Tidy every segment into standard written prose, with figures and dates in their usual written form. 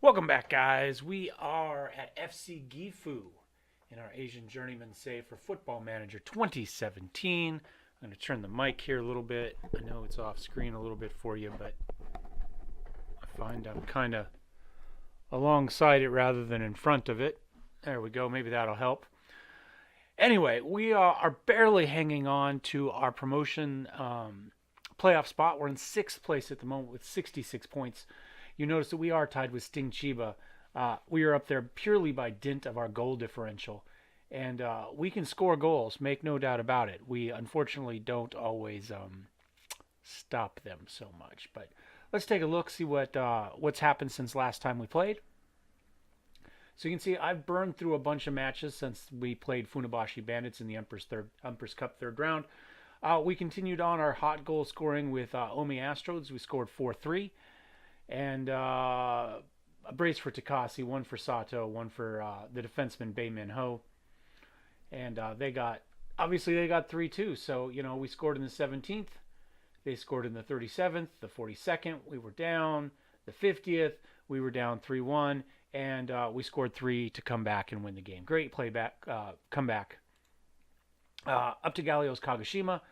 Welcome back, guys. We are at FC Gifu in our Asian Journeyman save for Football Manager 2017. I'm going to turn the mic here a little bit. I know it's off screen a little bit for you, but I find I'm kind of alongside it rather than in front of it. There we go. Maybe that'll help. Anyway, we are barely hanging on to our promotion playoff spot. We're in sixth place at the moment with 66 points. You notice that we are tied with Sting Chiba. We are up there purely by dint of our goal differential. And we can score goals, make no doubt about it. We unfortunately don't always stop them so much. But let's take a look, see what's happened since last time we played. So you can see I've burned through a bunch of matches since we played Funabashi Bandits in the Emperor's Cup third round. We continued on our hot goal scoring with Omi Astros. We scored 4-3. And a brace for Takasi, one for Sato, one for the defenseman Baymin Ho. And they got 3-2. So, we scored in the 17th. They scored in the 37th, the 42nd. We were down. The 50th, we were down 3-1. And we scored 3 to come back and win the game. Great comeback. Up to Galio's Kagoshima,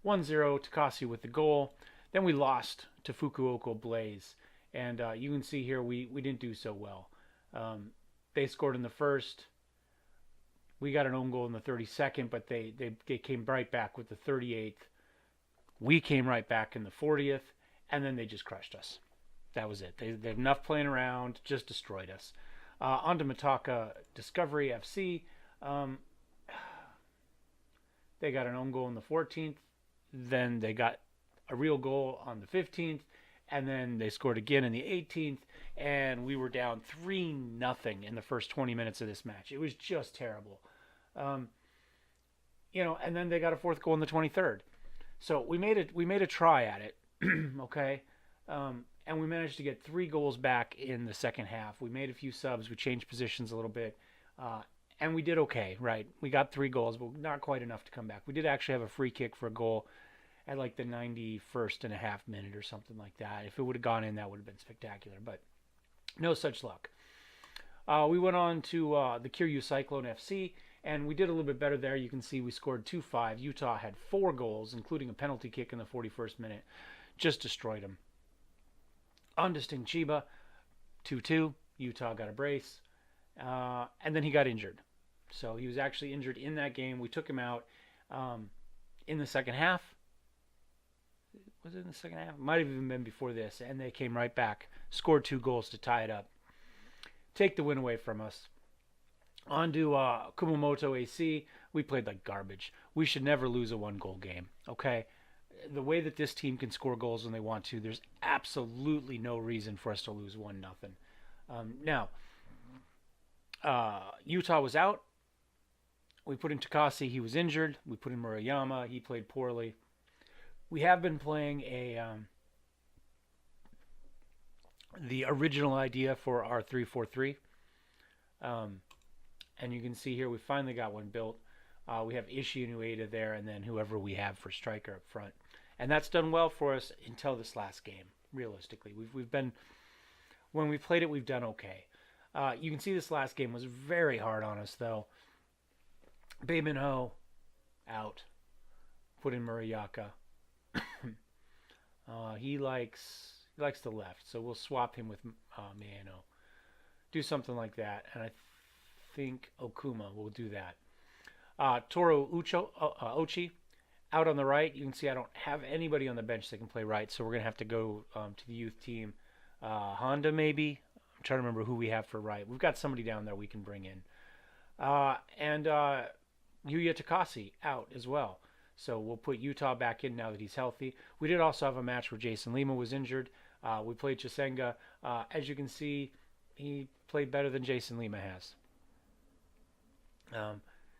1-0, Takasi with the goal. Then we lost to Fukuoka Blaze. And you can see here we didn't do so well. They scored in the first. We got an own goal in the 32nd, but they came right back with the 38th. We came right back in the 40th, and then they just crushed us. That was it. They had enough playing around, just destroyed us. On to Mitaka Discovery FC. They got an own goal in the 14th. Then they got a real goal on the 15th. And then they scored again in the 18th, and we were down 3-0 in the first 20 minutes of this match. It was just terrible. And then they got a fourth goal in the 23rd. So we made a try at it, okay? And we managed to get 3 goals back in the second half. We made a few subs. We changed positions a little bit. And we did okay, right? We got 3 goals, but not quite enough to come back. We did actually have a free kick for a goal at like the 91st and a half minute or something like that. If it would have gone in, that would have been spectacular, but no such luck. We went on to the Kiryu Cyclone FC, and we did a little bit better there. You can see we scored 2-5. Utah had 4 goals, including a penalty kick in the 41st minute. Just destroyed them. On to Sting Chiba, 2-2. Utah got a brace, and then he got injured. So he was actually injured in that game. We took him out in the second half. Was it in the second half? Might have even been before this. And they came right back. Scored 2 goals to tie it up. Take the win away from us. On to Kumamoto AC. We played like garbage. We should never lose a 1-goal game. Okay? The way that this team can score goals when they want to, there's absolutely no reason for us to lose 1-0. Now, Utah was out. We put in Takasi. He was injured. We put in Murayama. He played poorly. We have been playing the original idea for our 3-4-3. And you can see here we finally got one built. We have Ishii and Ueda there, and then whoever we have for striker up front. And that's done well for us until this last game, realistically. We've been, when we played it, we've done okay. You can see this last game was very hard on us, though. Baymin Ho, out. Put in Murayaka. He likes the left, so we'll swap him with Miano. Do something like that, and I think Okuma will do that. Toru Ochi out on the right. You can see I don't have anybody on the bench that can play right, so we're going to have to go to the youth team. Honda, maybe? I'm trying to remember who we have for right. We've got somebody down there we can bring in. And Yuya Takasi out as well. So we'll put Utah back in now that he's healthy. We did also have a match where Jason Lima was injured. We played Chisenga. As you can see, he played better than Jason Lima has.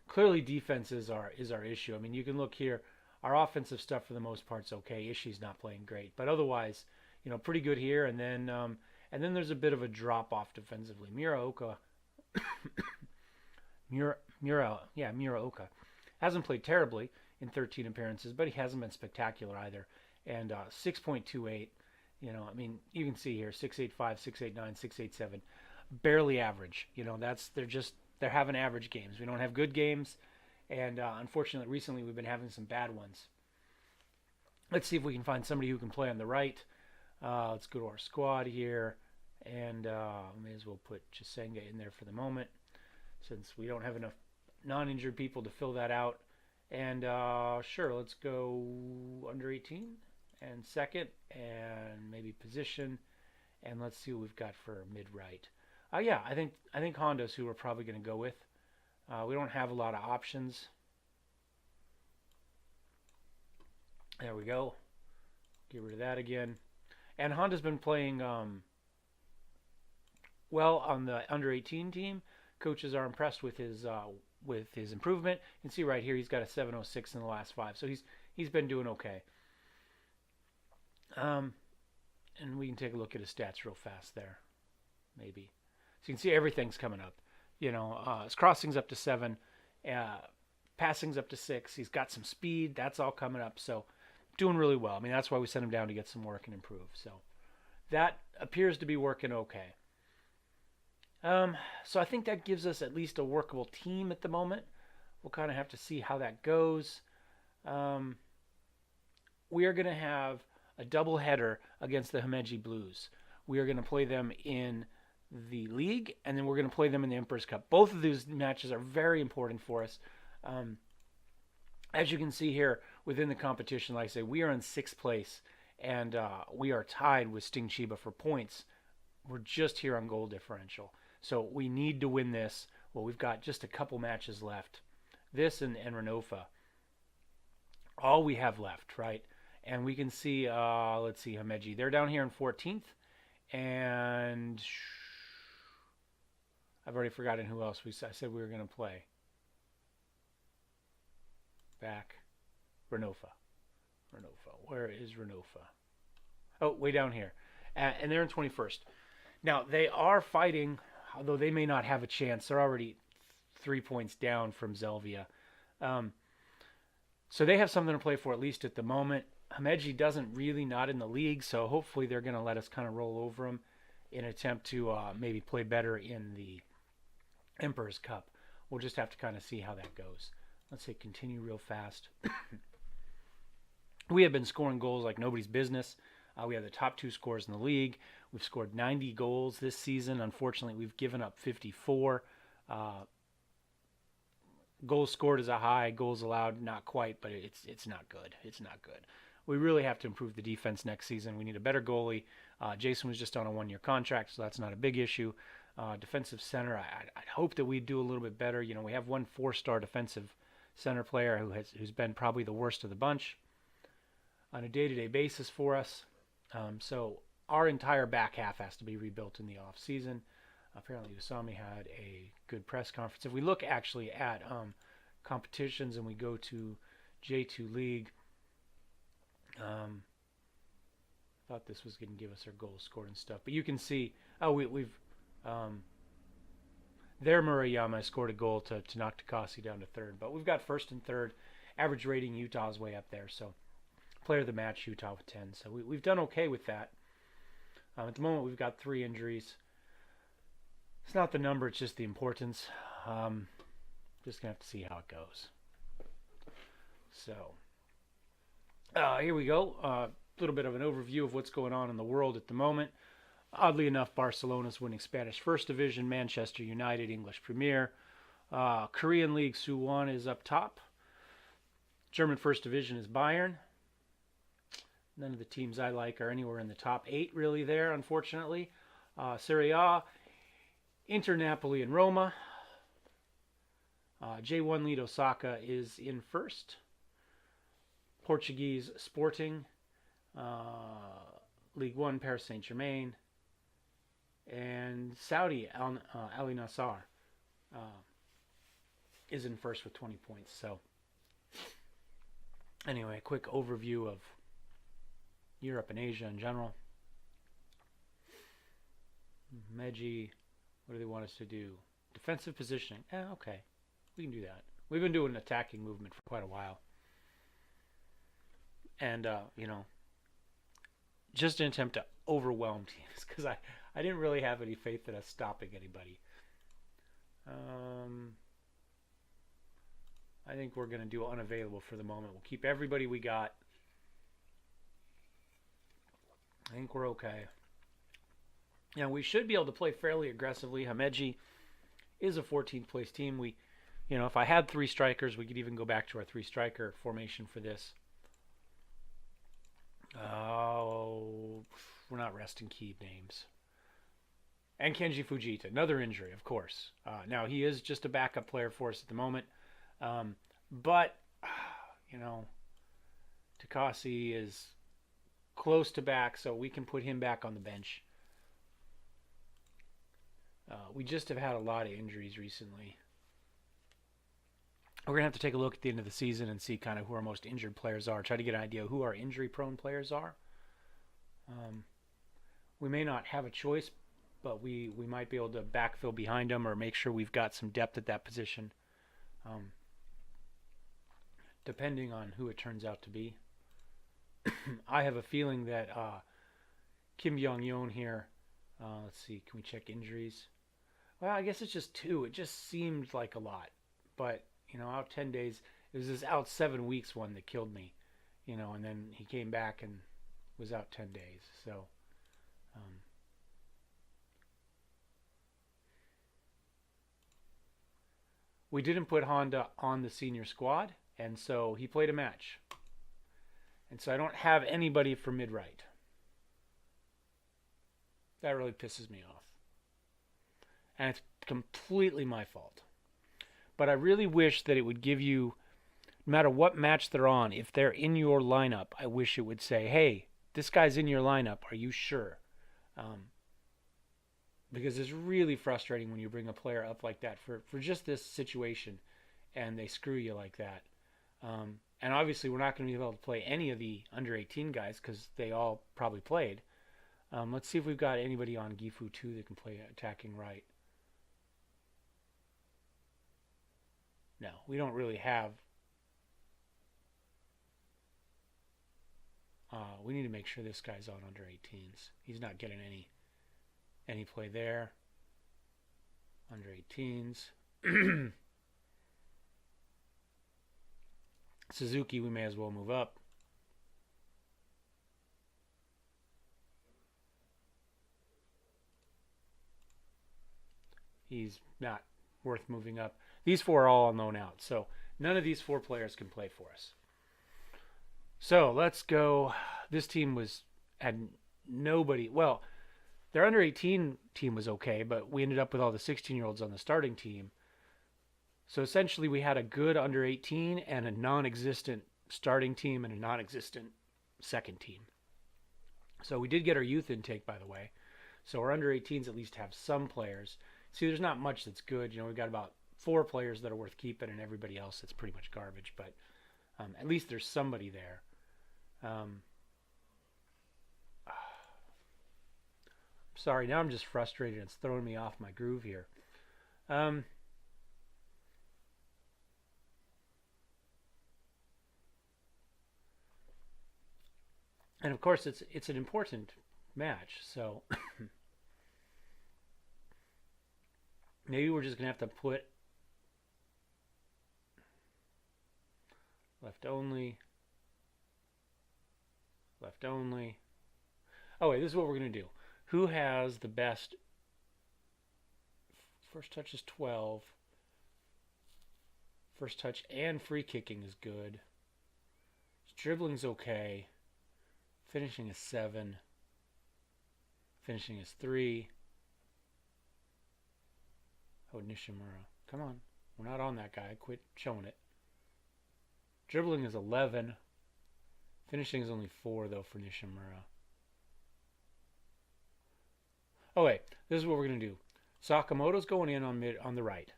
Clearly, defense is our issue. I mean, you can look here. Our offensive stuff for the most part is okay. Ishii's not playing great, but otherwise, pretty good here. And then there's a bit of a drop off defensively. Muraoka hasn't played terribly in 13 appearances, but he hasn't been spectacular either. And 6.28, You know, I mean, you can see here 685, 689, 687, barely average. You know, they're having average games. We don't have good games, and unfortunately, recently we've been having some bad ones. Let's see if we can find somebody who can play on the right. Let's go to our squad here, and may as well put Chisenga in there for the moment, since we don't have enough non-injured people to fill that out. And sure, let's go under 18 and second, and maybe position, and let's see what we've got for mid-right. Yeah, I think Honda's who we're probably going to go with. We don't have a lot of options. There we go. Get rid of that again. And Honda's been playing well on the under 18 team. Coaches are impressed with his improvement. You can see right here he's got a 706 in the last 5, so he's been doing okay. And we can take a look at his stats real fast there, maybe. So you can see everything's coming up. You know, his crossing's up to 7, passing's up to 6. He's got some speed. That's all coming up. So doing really well. I mean, that's why we sent him down to get some work and improve. So that appears to be working okay. So I think that gives us at least a workable team at the moment. We'll kind of have to see how that goes. We are going to have a double header against the Himeji Blues. We are going to play them in the league, and then we're going to play them in the Emperor's Cup. Both of these matches are very important for us. As you can see here within the competition, like I say, we are in 6th place, and we are tied with Sting Chiba for points. We're just here on goal differential. So we need to win this. Well, we've got just a couple matches left. This and Renofa. All we have left, right? And we can see, let's see, Himeji. They're down here in 14th. And I've already forgotten who else I said we were going to play. Back. Renofa. Where is Renofa? Oh, way down here. And they're in 21st. Now, they are fighting, although they may not have a chance. They're already 3 points down from Zelvia. So they have something to play for, at least at the moment. Himeji doesn't really, not in the league, so hopefully they're going to let us kind of roll over them in an attempt to maybe play better in the Emperor's Cup. We'll just have to kind of see how that goes. Let's say continue real fast. We have been scoring goals like nobody's business. We have the top 2 scorers in the league. We've scored 90 goals this season. Unfortunately, we've given up 54. Goals scored is a high. Goals allowed, not quite, but it's not good. It's not good. We really have to improve the defense next season. We need a better goalie. Jason was just on a 1-year contract, so that's not a big issue. Defensive center, I'd hope that we do a little bit better. You know, we have one 4-star defensive center player who's been probably the worst of the bunch on a day-to-day basis for us. So our entire back half has to be rebuilt in the off season. Apparently Usami had a good press conference. If we look actually at competitions and we go to J2 League, thought this was going to give us our goals scored and stuff, but you can see, we've there Murayama scored a goal to knock Takasi down to 3rd, but we've got 1st and 3rd. Average rating Utah's way up there, so player of the match Utah with 10. So we've done okay with that. At the moment we've got 3 injuries. It's not the number, it's just the importance. Just gonna have to see how it goes. So here we go. A little bit of an overview of what's going on in the world at the moment. Oddly enough, Barcelona's winning Spanish First Division, Manchester United English Premier, Korean League Suwon is up top. German First Division is Bayern. None of the teams I like are anywhere in the top 8 really there, unfortunately. Serie A, Inter Napoli and Roma. J1 lead Osaka is in 1st. Portuguese Sporting. League 1 Paris Saint-Germain. And Saudi Al Nassr is in 1st with 20 points. So anyway, a quick overview of Europe and Asia in general. Meji, what do they want us to do? Defensive positioning. Okay, we can do that. We've been doing an attacking movement for quite a while. And, just an attempt to overwhelm teams because I didn't really have any faith in us stopping anybody. I think we're going to do unavailable for the moment. We'll keep everybody we got. I think we're okay. We should be able to play fairly aggressively. Hameji is a 14th place team. If I had 3 strikers, we could even go back to our 3-striker formation for this. Oh, we're not resting key names. And Kenji Fujita, another injury, of course. Now, he is just a backup player for us at the moment. But, Takasi is close to back, so we can put him back on the bench. We just have had a lot of injuries recently. We're going to have to take a look at the end of the season and see kind of who our most injured players are. Try to get an idea of who our injury-prone players are. We may not have a choice, but we might be able to backfill behind them or make sure we've got some depth at that position, depending on who it turns out to be. I have a feeling that Kim Byung-yeon here, let's see, can we check injuries? Well, I guess it's just 2. It just seemed like a lot. But, out 10 days, it was this out 7 weeks one that killed me, and then he came back and was out 10 days. So, we didn't put Honda on the senior squad, and so he played a match. And so I don't have anybody for mid-right. That really pisses me off. And it's completely my fault. But I really wish that it would give you, no matter what match they're on, if they're in your lineup, I wish it would say, hey, this guy's in your lineup. Are you sure? Because it's really frustrating when you bring a player up like that for just this situation and they screw you like that. And obviously we're not going to be able to play any of the under 18 guys because they all probably played. Let's see if we've got anybody on Gifu 2 that can play attacking right. No, we don't really have. We need to make sure this guy's on under 18s. He's not getting any play there. Under 18s. Suzuki, we may as well move up. He's not worth moving up. These 4 are all on loan out, so none of these 4 players can play for us. So let's go. This team had nobody. Well, their under 18 team was okay, but we ended up with all the 16-year-olds on the starting team. So essentially we had a good under 18 and a non-existent starting team and a non-existent second team. So we did get our youth intake, by the way. So our under 18s at least have some players. See, there's not much that's good. We've got about 4 players that are worth keeping and everybody else that's pretty much garbage. But at least there's somebody there. Sorry, now I'm just frustrated. It's throwing me off my groove here. And of course, it's an important match, so maybe we're just gonna have to put left only. Oh wait, this is what we're gonna do. Who has the best? First touch is 12. First touch and free kicking is good. Dribbling's okay. Finishing is 7. Finishing is 3. Oh, Nishimura. Come on. We're not on that guy. Quit showing it. Dribbling is 11. Finishing is only 4, though, for Nishimura. Oh, wait. This is what we're going to do. Sakamoto's going in on the right,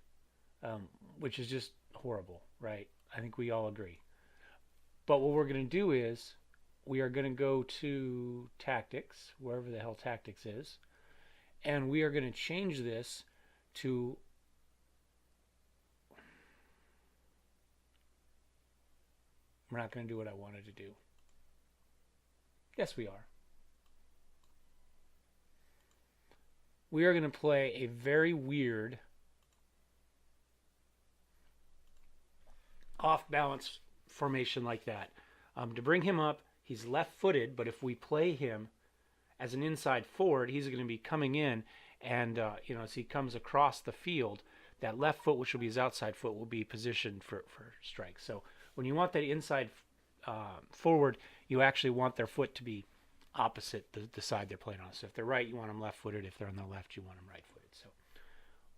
which is just horrible, right? I think we all agree. But what we're going to do is we are going to go to tactics, wherever the hell tactics is, and we are going to change this to we're not going to do what I wanted to do. Yes, we are. we are going to play a very weird off-balance formation like that. To bring him up, he's left-footed, but if we play him as an inside forward, he's going to be coming in, and as he comes across the field, that left foot, which will be his outside foot, will be positioned for strikes. So when you want that inside forward, you actually want their foot to be opposite the side they're playing on. So if they're right, you want them left-footed. If they're on the left, you want them right-footed. So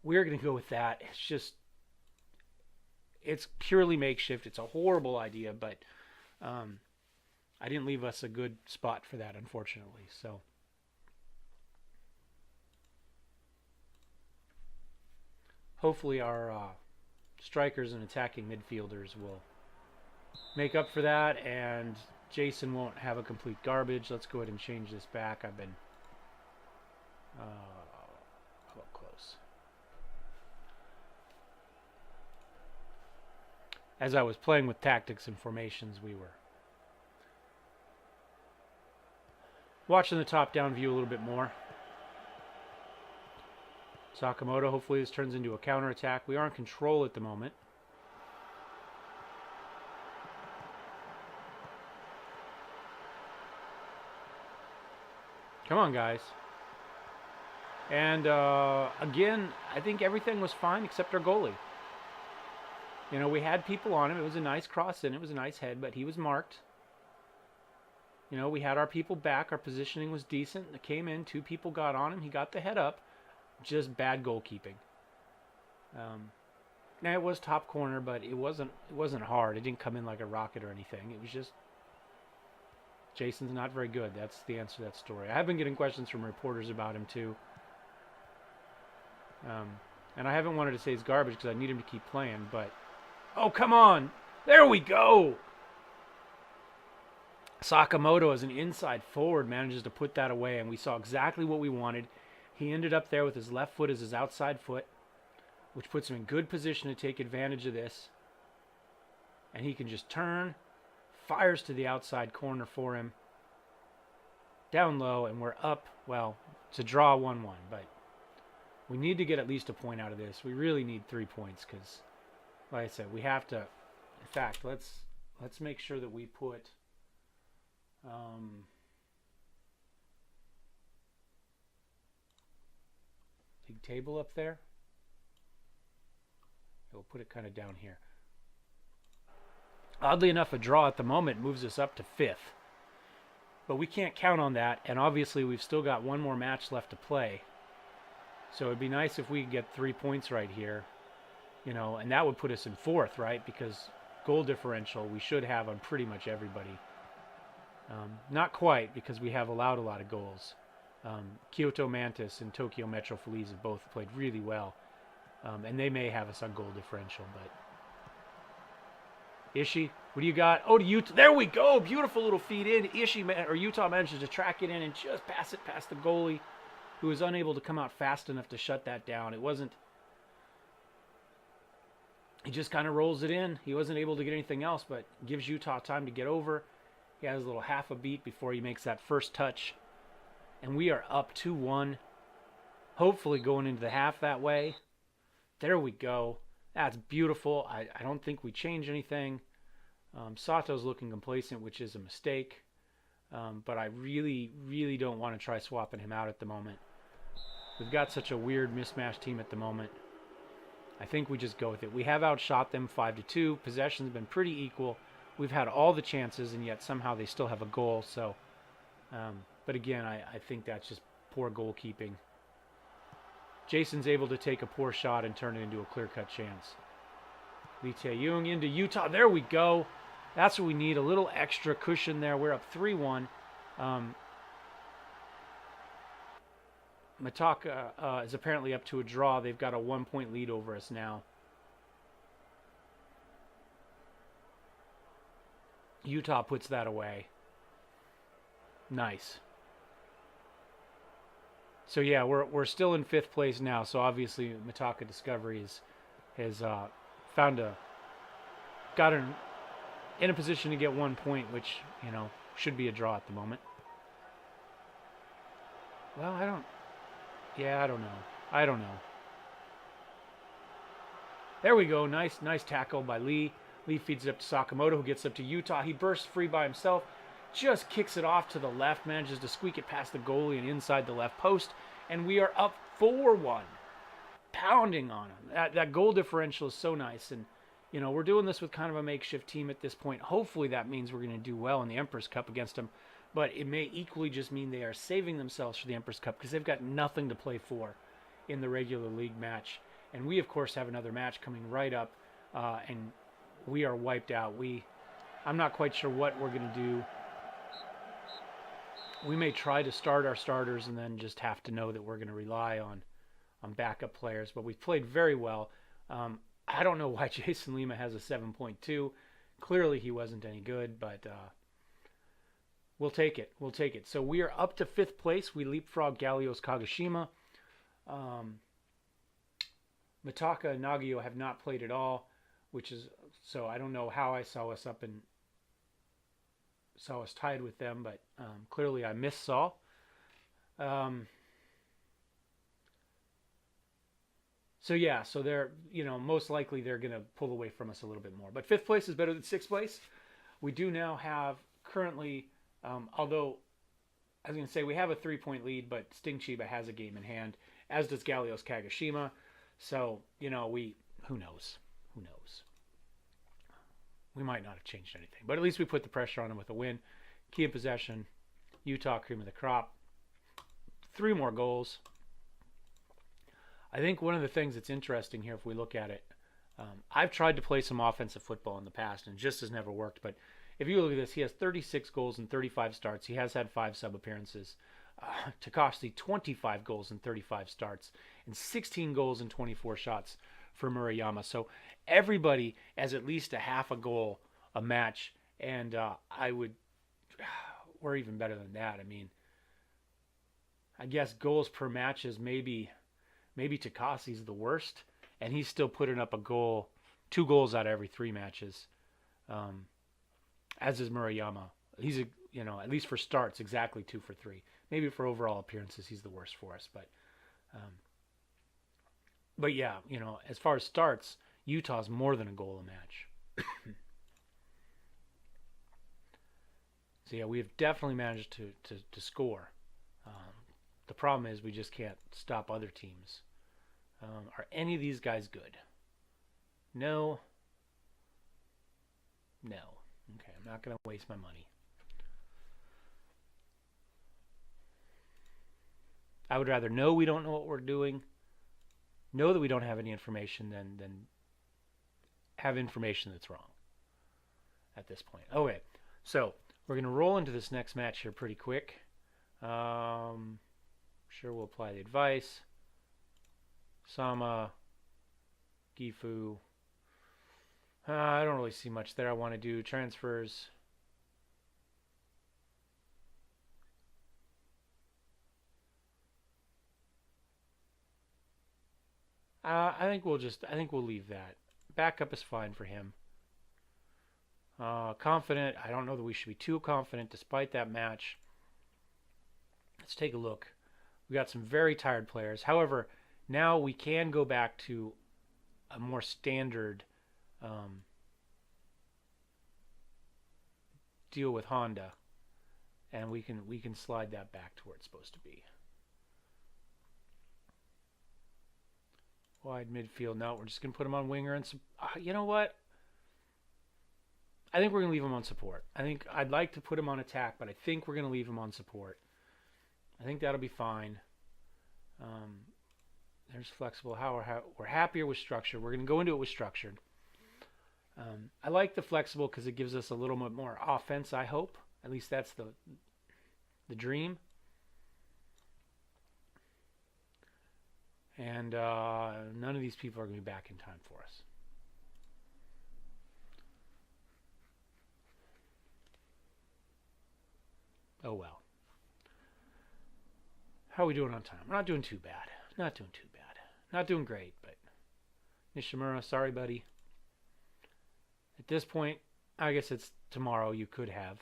we're going to go with that. It's purely makeshift. It's a horrible idea, but I didn't leave us a good spot for that, unfortunately. So hopefully our strikers and attacking midfielders will make up for that, and Jason won't have a complete garbage. Let's go ahead and change this back. I've been close. As I was playing with tactics and formations, we were watching the top-down view a little bit more. Sakamoto, hopefully this turns into a counterattack. We are in control at the moment. Come on, guys. And again, I think everything was fine except our goalie. We had people on him. It was a nice cross in. It was a nice head, but he was marked. We had our people back. Our positioning was decent. It came in. 2 people got on him. He got the head up. Just bad goalkeeping. Now it was top corner, but it wasn't hard. It didn't come in like a rocket or anything. It was just Jason's not very good. That's the answer to that story. I have been getting questions from reporters about him too. And I haven't wanted to say he's garbage because I need him to keep playing, but oh, come on. There we go. Sakamoto, as an inside forward, manages to put that away, and we saw exactly what we wanted. He ended up there with his left foot as his outside foot, which puts him in good position to take advantage of this. And he can just turn, fires to the outside corner for him, down low, and we're up. Well, to draw 1-1, but we need to get at least a point out of this. We really need 3 points because, like I said, we have to. In fact, let's make sure that we put league table up there. We'll put it kind of down here. Oddly enough, a draw at the moment moves us up to 5th. But we can't count on that, and obviously we've still got one more match left to play. So it'd be nice if we could get 3 points right here, and that would put us in 4th, right? Because goal differential we should have on pretty much everybody. Not quite, because we have allowed a lot of goals. Kyoto Mantis and Tokyo Metro Feliz have both played really well, and they may have us on goal differential, but Ishii, what do you got? Oh, to Utah. There we go. Beautiful little feed in. Utah manages to track it in and just pass it past the goalie, who was unable to come out fast enough to shut that down. He just kind of rolls it in. He wasn't able to get anything else, but gives Utah time to get over. He has a little half a beat before he makes that first touch. And we are up 2-1. Hopefully going into the half that way. There we go. That's beautiful. I don't think we change anything. Sato's looking complacent, which is a mistake. But I really, really don't want to try swapping him out at the moment. We've got such a weird mismatched team at the moment. I think we just go with it. We have outshot them 5-2. Possession's been pretty equal. We've had all the chances, and yet somehow they still have a goal. So, but again, I think that's just poor goalkeeping. Jason's able to take a poor shot and turn it into a clear-cut chance. Lee Tae-young into Utah. There we go. That's what we need, a little extra cushion there. We're up 3-1. Mataka is apparently up to a draw. They've got a 1-point lead over us now. Utah puts that away. Nice. So yeah, we're still in 5th place now. So obviously Mataka Discovery has gotten in a position to get 1 point, which should be a draw at the moment. Well, Yeah, I don't know. I don't know. There we go. Nice tackle by Lee. Lee feeds it up to Sakamoto, who gets up to Utah. He bursts free by himself, just kicks it off to the left, manages to squeak it past the goalie and inside the left post, and we are up 4-1, pounding on him. That goal differential is so nice, and we're doing this with kind of a makeshift team at this point. Hopefully that means we're going to do well in the Empress Cup against them, but it may equally just mean they are saving themselves for the Empress Cup because they've got nothing to play for in the regular league match. And we, of course, have another match coming right up, and we are wiped out. I'm not quite sure what we're going to do. We may try to start our starters and then just have to know that we're going to rely on backup players. But we've played very well. I don't know why Jason Lima has a 7.2. Clearly he wasn't any good, but we'll take it. We'll take it. So we are up to 5th place. We leapfrog Gallios Kagoshima. Mitaka and Nagio have not played at all, so I don't know how I saw us tied with them, but clearly I missaw. So they're, most likely they're going to pull away from us a little bit more. But 5th place is better than 6th place. We do now have currently, although I was going to say we have a 3-point lead, but Sting Chiba has a game in hand, as does Gallios Kagoshima. So, who knows? Who knows? We might not have changed anything, but at least we put the pressure on them with a win. Key in possession, Utah cream of the crop. 3 more goals. I think one of the things that's interesting here, if we look at it, I've tried to play some offensive football in the past and just has never worked. But if you look at this, he has 36 goals and 35 starts. He has had 5 sub appearances. Takashi, 25 goals and 35 starts, and 16 goals and 24 shots for Murayama. So everybody has at least a half a goal a match, and we're even better than that. I mean, I guess goals per match is maybe Takashi's the worst, and he's still putting up 2 goals out of every 3 matches, as is Murayama. He's at least for starts, exactly 2 for 3. Maybe for overall appearances, he's the worst for us. But yeah, as far as starts, Utah's more than a goal a match. So yeah, we have definitely managed to score. The problem is we just can't stop other teams. Are any of these guys good? No. Okay, I'm not going to waste my money. I would rather know we don't know what we're doing, know that we don't have any information, than have information that's wrong at this point. Okay, so we're going to roll into this next match here pretty quick. Sure, we'll apply the advice. Sama, Gifu. I don't really see much there. I want to do transfers. I think we'll leave that. Backup is fine for him. Confident. I don't know that we should be too confident despite that match. Let's take a look. We got some very tired players. However, now we can go back to a more standard deal with Honda, and we can slide that back to where it's supposed to be. Wide midfield. No, we're just going to put him on winger. And you know what? I think we're going to leave him on support. I'd like to put him on attack, but I think we're going to leave him on support. I think that'll be fine. There's flexible. We're happier with structure. We're going to go into it with structured. I like the flexible because it gives us a little bit more offense, I hope. At least that's the dream. And none of these people are going to be back in time for us. Oh well. How are we doing on time? We're not doing too bad. Not doing too bad. Not doing great, but Nishimura, sorry, buddy. At this point, I guess it's tomorrow. You could have.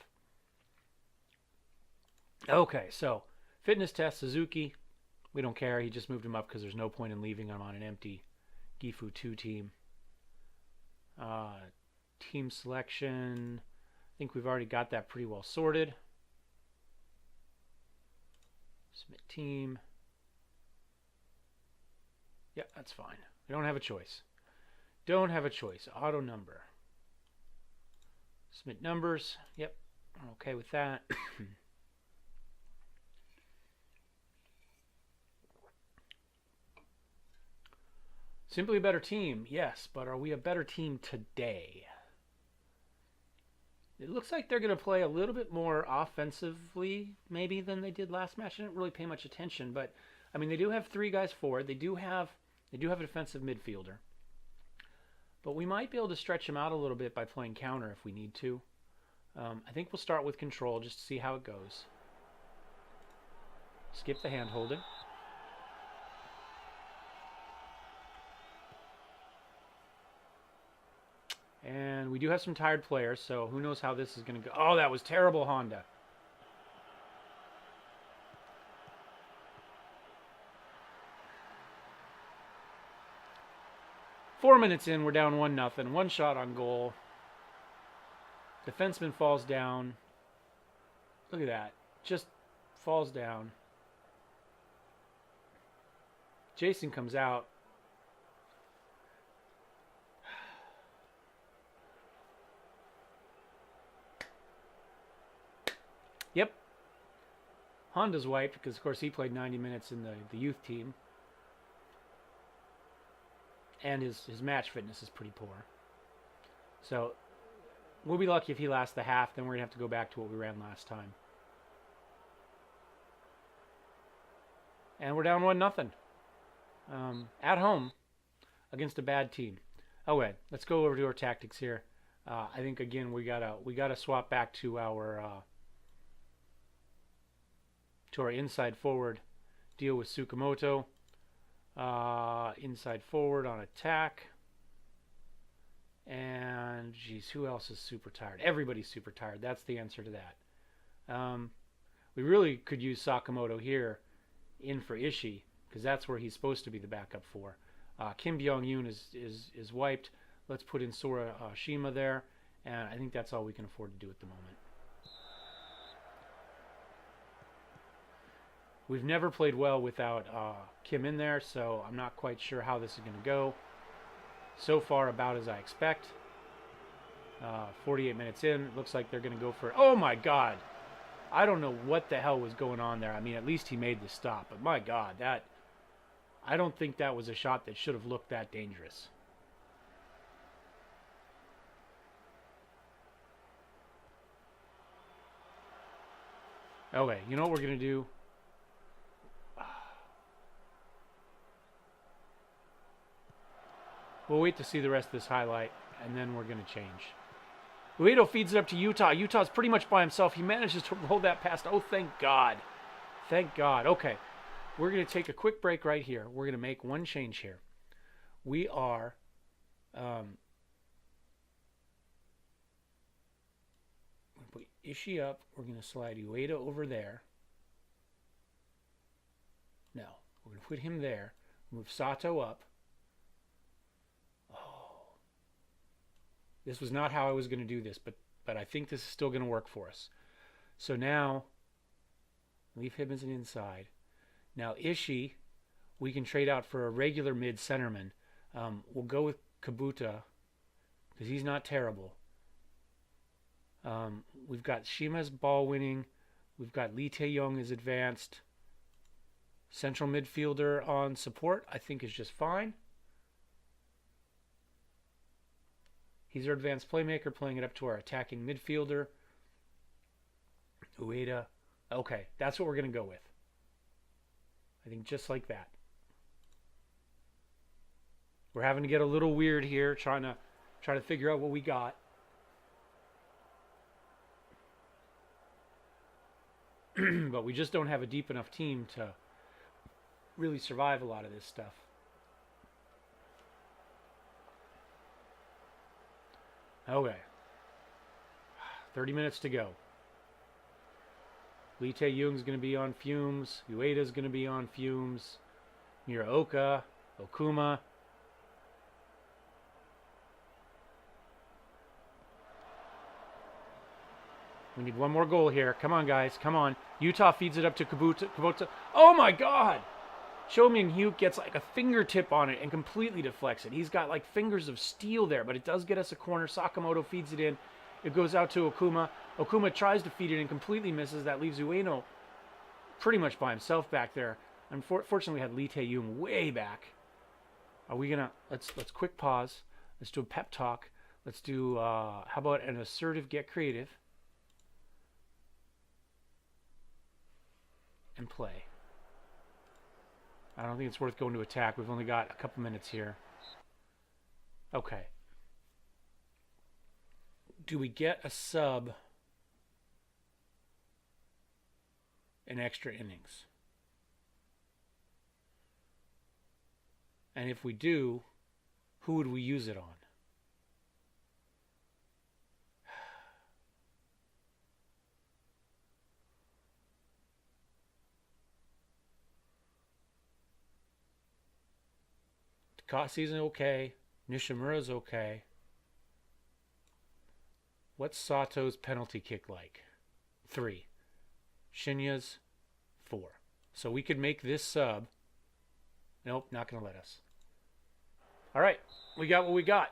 Okay, so fitness test, Suzuki. We don't care. He just moved him up because there's no point in leaving him on an empty Gifu 2 team. Team selection. I think we've already got that pretty well sorted. Submit team. Yeah, that's fine. We don't have a choice. Don't have a choice. Auto number. Submit numbers. Yep. I'm okay with that. Simply a better team, yes, but are we a better team today? It looks like they're going to play a little bit more offensively, maybe, than they did last match. I didn't really pay much attention, but I mean, they do have 3 guys forward. They do have a defensive midfielder, but we might be able to stretch them out a little bit by playing counter if we need to. I think we'll start with control just to see how it goes. Skip the hand holding. And we do have some tired players, so who knows how this is going to go. Oh, that was terrible, Honda. Four minutes in, we're down 1-0. 1 shot on goal. Defenseman falls down. Look at that. Just falls down. Jason comes out. Yep. Honda's wiped because, of course, he played 90 minutes in the youth team. And his match fitness is pretty poor. So we'll be lucky if he lasts the half. Then we're going to have to go back to what we ran last time. And we're down 1-0. At home against a bad team. Okay, let's go over to our tactics here. I think, again, we gotta swap back to our inside forward deal with Tsukamoto. Inside forward on attack. And, geez, who else is super tired? Everybody's super tired. That's the answer to that. We really could use Sakamoto here in for Ishii, because that's where he's supposed to be the backup for. Kim Byung-yoon is wiped. Let's put in Sora Shima there, and I think that's all we can afford to do at the moment. We've never played well without Kim in there, so I'm not quite sure how this is going to go. So far, about as I expect. 48 minutes in, it looks like they're going to go for... Oh, my God! I don't know what the hell was going on there. I mean, at least he made the stop, but my God, that... I don't think that was a shot that should have looked that dangerous. Okay, you know what we're going to do? We'll wait to see the rest of this highlight, and then we're going to change. Uedo feeds it up to Utah. Utah's pretty much by himself. He manages to roll that past. Oh, thank God. Thank God. Okay, we're going to take a quick break right here. We're going to make one change here. We are... put Ishii up. We're going to slide Uedo over there. No, we're going to put him there. Move Sato up. This was not how I was going to do this, but I think this is still going to work for us. So now, leave him as an inside. Now Ishii, we can trade out for a regular mid-centerman. We'll go with Kabuta, because he's not terrible. We've got Shima's ball winning. We've got Lee Tae-young is advanced. Central midfielder on support, I think, is just fine. He's our advanced playmaker, playing it up to our attacking midfielder. Ueda. Okay, that's what we're going to go with. I think just like that. We're having to get a little weird here, trying to figure out what we got. But we just don't have a deep enough team to really survive a lot of this stuff. Okay. 30 minutes to go. Lee Tae-young's going to be on fumes. Ueda's going to be on fumes. Muraoka, Okuma. We need one more goal here. Come on, guys. Come on. Utah feeds it up to Kubota. Oh, my God. Cho Myung-hyuk gets like a fingertip on it and completely deflects it. He's got like fingers of steel there, but it does get us a corner. Sakamoto feeds it in. It goes out to Okuma. Okuma tries to feed it and completely misses. That leaves Ueno pretty much by himself back there. Unfortunately, we had Lee Tae-young way back. Are we gonna let's quick pause. Let's do a pep talk. Let's do how about an assertive get creative and play. I don't think it's worth going to attack. We've only got a couple minutes here. Okay. Do we get a sub in extra innings? And if we do, who would we use it on? Takashi's okay. Nishimura's okay. What's Sato's penalty kick like? 3. Shinya's 4. So we could make this sub. Nope, not going to let us. All right, we got what we got.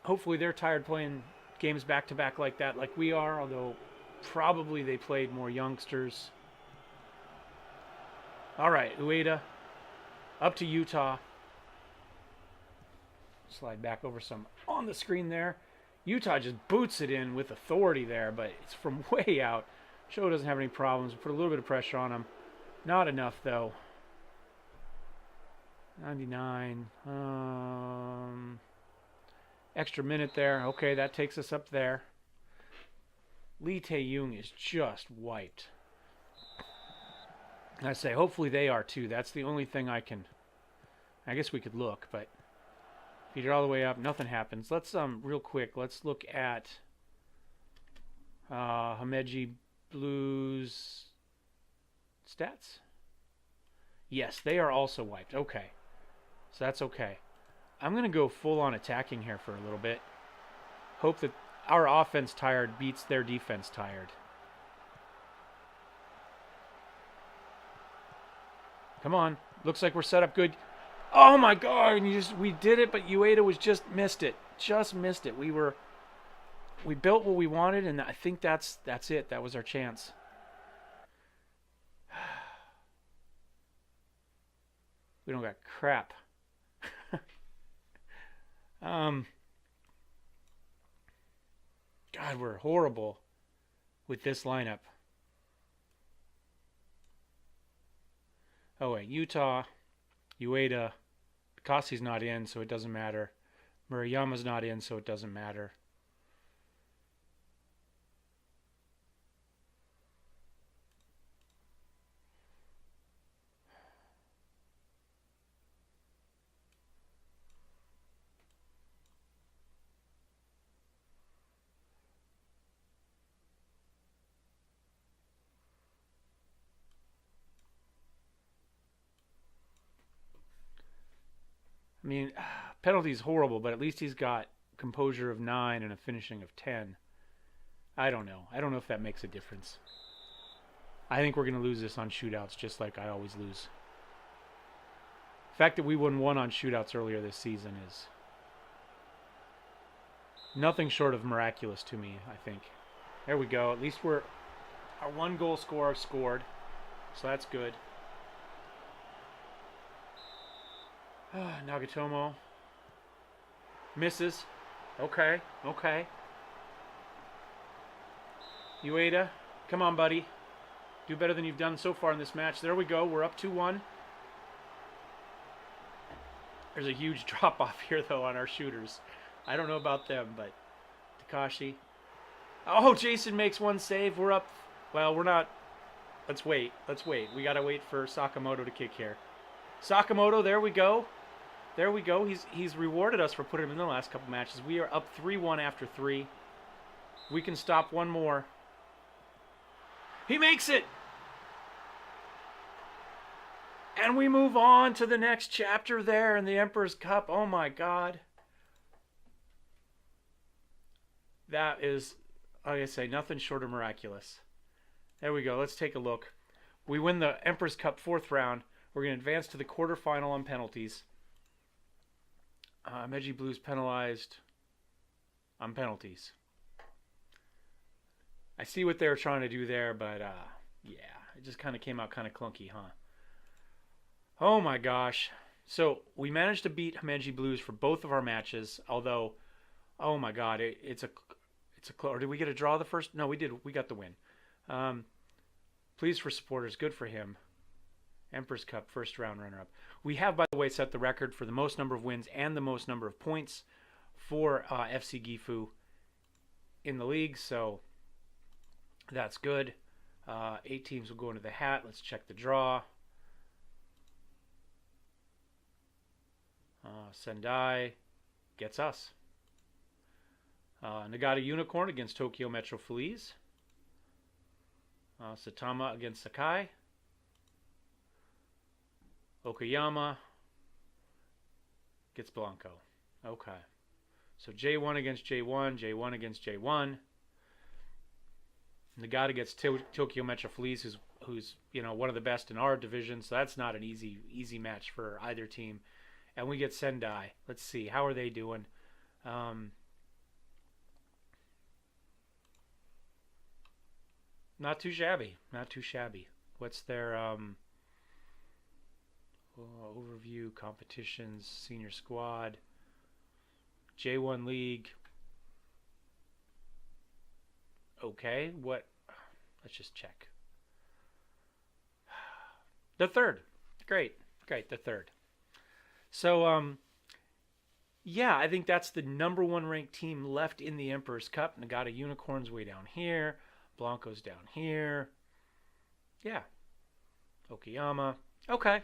Hopefully they're tired playing games back-to-back like that, like we are, although probably they played more youngsters. All right, Ueda, up to Utah. Slide back over some on the screen there. Utah just boots it in with authority there, but it's from way out. Cho doesn't have any problems. We put a little bit of pressure on him. Not enough, though. 99. Extra minute there. Okay, that takes us up there. Lee Tae-young is just wiped. I say, hopefully they are too. That's the only thing I can... I guess we could look, but... Feed it all the way up. Nothing happens. Let's, real quick, let's look at Himeji Blues stats. Yes, they are also wiped. Okay. So that's okay. I'm going to go full on attacking here for a little bit. Hope that our offense tired beats their defense tired. Come on. Looks like we're set up good. Oh my God! And we did it, but Ueda was just missed it. Just missed it. We built what we wanted, and I think that's it. That was our chance. We don't got crap. God, we're horrible with this lineup. Oh wait, Utah, Ueda. Takashi's not in, so it doesn't matter. Murayama's not in, so it doesn't matter. I mean, penalty's horrible, but at least he's got composure of 9 and a finishing of 10. I don't know. I don't know if that makes a difference. I think we're going to lose this on shootouts, just like I always lose. The fact that we won 1 on shootouts earlier this season is nothing short of miraculous to me, I think. There we go. At least our 1 goal scorer scored, so that's good. Nagatomo misses. Okay, okay. Ueda, come on, buddy. Do better than you've done so far in this match. There we go. We're up 2-1. There's a huge drop-off here, though, on our shooters. I don't know about them, but Takashi. Oh, Jason makes 1 save. We're up. Well, we're not. Let's wait. Let's wait. We got to wait for Sakamoto to kick here. Sakamoto, there we go. There we go. He's rewarded us for putting him in the last couple matches. We are up 3-1 after 3. We can stop 1 more. He makes it. And we move on to the next chapter there in the Emperor's Cup. Oh my God. That is, like I say, nothing short of miraculous. There we go. Let's take a look. We win the Emperor's Cup 4th round. We're going to advance to the quarterfinal on penalties. Meiji Blues penalized on penalties. I see what they were trying to do there, but yeah, it just kind of came out kind of clunky, huh? Oh my gosh. So we managed to beat Himeji Blues for both of our matches, although, oh my God, it's a or did we get a draw the first? No, we did. We got the win. Pleased for supporters. Good for him. Emperor's Cup, 1st round runner-up. We have, by the way, set the record for the most number of wins and the most number of points for FC Gifu in the league, so that's good. 8 teams will go into the hat. Let's check the draw. Sendai gets us. Nagata Unicorn against Tokyo Metro Feliz. Satama against Sakai. Okayama gets Blanco. Okay. So J1 against J1, J1 against J1. Nagata gets Tokyo Metro Feliz, who's one of the best in our division, so that's not an easy match for either team. And we get Sendai. Let's see, how are they doing? Not too shabby. Not too shabby. What's their overview, competitions, senior squad, J1 League. Okay, what? Let's just check. The 3rd. Great, the 3rd. So, yeah, I think that's the #1 ranked team left in the Emperor's Cup. Nagata Unicorns way down here. Blanco's down here. Yeah. Okayama. Okay.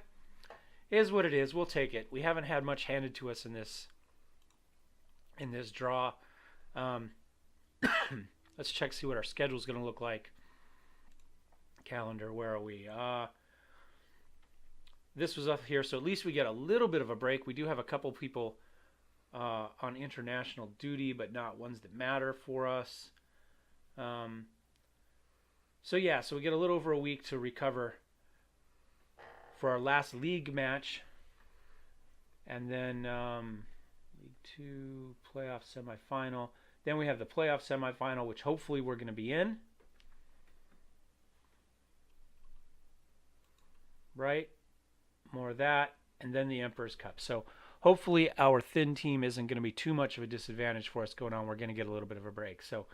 Is what it is. We'll take it. We haven't had much handed to us in this draw. Let's check, see what our schedule is going to look like. Calendar, where are we? This was up here, so at least we get a little bit of a break. We do have a couple people on international duty, but not ones that matter for us. So yeah, so we get a little over a week to recover for our last league match. And then League 2, playoff semifinal. Then we have the playoff semifinal, which hopefully we're going to be in. Right? More of that. And then the Emperor's Cup. So hopefully our thin team isn't going to be too much of a disadvantage for us going on. We're going to get a little bit of a break. So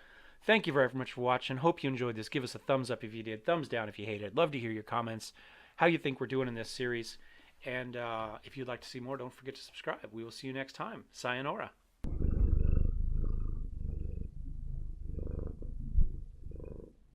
thank you very much for watching. Hope you enjoyed this. Give us a thumbs up if you did. Thumbs down if you hated it. Love to hear your comments, how you think we're doing in this series. And if you'd like to see more, don't forget to subscribe. We will see you next time. Sayonara.